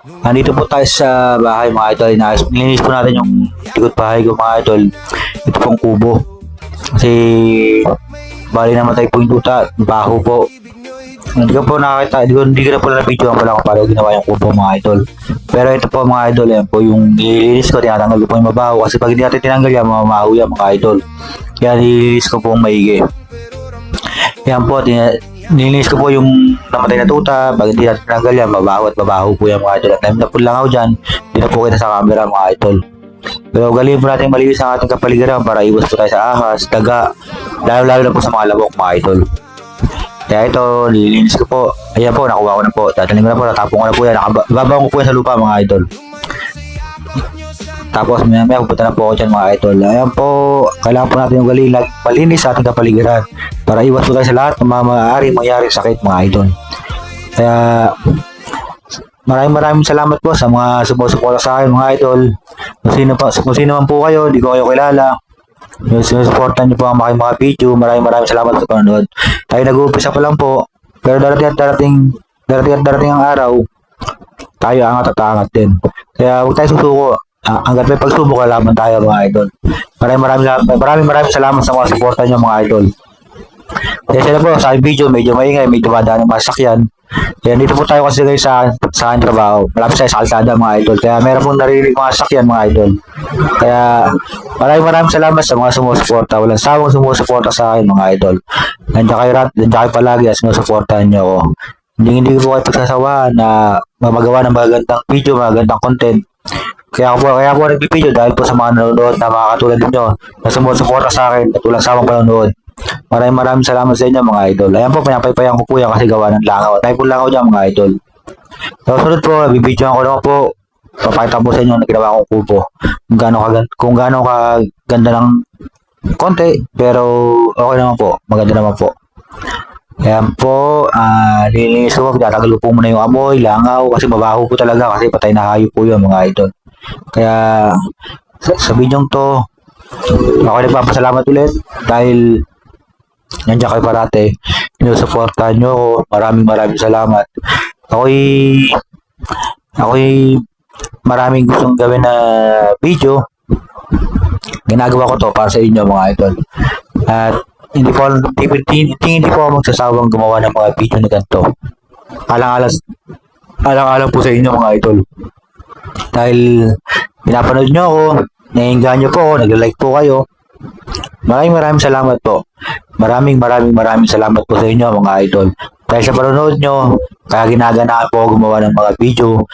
Nandito po tayo sa bahay mga idol. Nilinis po natin yung likod bahay ko mga idol. Ito pong kubo. Kasi bali namatay po yung tuta. Baho po. Hindi ko po nakakita. Hindi ko na po na-video ang pala kung paano ginawa yung kubo mga idol. Pero ito po mga idol. Yan po yung nilinis ko. Tinatanggal ko po yung mabaho. Kasi pag hindi natin tinanggal yan, mamaho yan mga idol. Kaya nilinis ko po maigi. Yan po. Nilinis ko po yung namatay na tuta. Pag hindi natin tinanggal yan, mabaho at mabaho po yan mga idol. At time na po lang ako dyan, hindi na po kita sa camera mga idol. Pero galing po natin malinis ang ating kapaligiran para iwas po tayo sa ahas, daga, lalo-lalo na po sa mga labok mga idol. Kaya ito, nililinis ko po. Ayan po, nakuha ko na po. Tataling ko na po, natapong ko na po yan. Ibabang ko po yan sa lupa mga idol. Tapos maya pupunta na po ako dyan mga idol. Ayan po, kailangan po natin yung galing malinis sa ating kapaligiran para iwas po tayo sa lahat ng mga maaari mangyari sakit mga idol. Kaya maraming salamat po sa mga sumusuporta sa akin mga idol. Kung sino man po kayo, di ko kayo kilala. Sinusuportan niyo po ang mga video. Maraming salamat sa panonood. Tayo nag-uumpisa pa lang po. Pero darating ang araw, tayo angat at angat din. Kaya huwag tayo susuko. Hanggat may pagsubok, kalaban tayo mga idol. Maraming salamat sa mga suporta niyo mga idol. Kaya sila po sa video, medyo maingay, may dumadaan ng masakyan. Kaya dito po tayo kasi guys sa aking trabaho. Malapit tayo sa kalsada mga idol. Kaya meron pong narinig mga sakyan mga idol. Kaya maraming salamat sa mga sumusuporta. Walang sawang sumusuporta sa akin mga idol. Nandiyan kayo palagi at sinusuportahan niyo ako. Hindi ko kayo pagsasawahan na magawa ng magagandang video, magagandang content. Kaya ako nag-video dahil po sa mga nanonood na mga katulad ninyo na sumusuporta sa akin at walang sawang panonood. Maraming salamat sa inyo mga idol. Ayan po, pinapaypayan ko po yan kasi gawa ng langaw. Tayo po langaw dyan mga idol. So, sunod po, bibidyoan ko naman po. Papakita po sa inyo na ginawa kong kubo. Kung gaano kaganda ng konti, pero okay naman po. Maganda naman po. Ayan po, nilinis ko, pinatagal po muna yung amoy, langaw, kasi mabaho po talaga kasi patay na hayop po yun mga idol. Kaya sa bidyong to, ako nagpapasalamat ulit dahil nandiyan kayo parate. Sinusuportahan nyo ako. Maraming salamat. Ako'y maraming gustong gawin na video. Ginagawa ko to para sa inyo mga idol. At hindi po ako magsasawang gumawa ng mga video na ganito. Alang-alang po sa inyo mga idol. Dahil pinapanood nyo ako, naiinggan nyo po ako, nag-like po kayo. Maraming salamat po. Maraming salamat po sa inyo mga idol. Dahil sa panonood nyo, kaya ginaganaan po ako gumawa ng mga video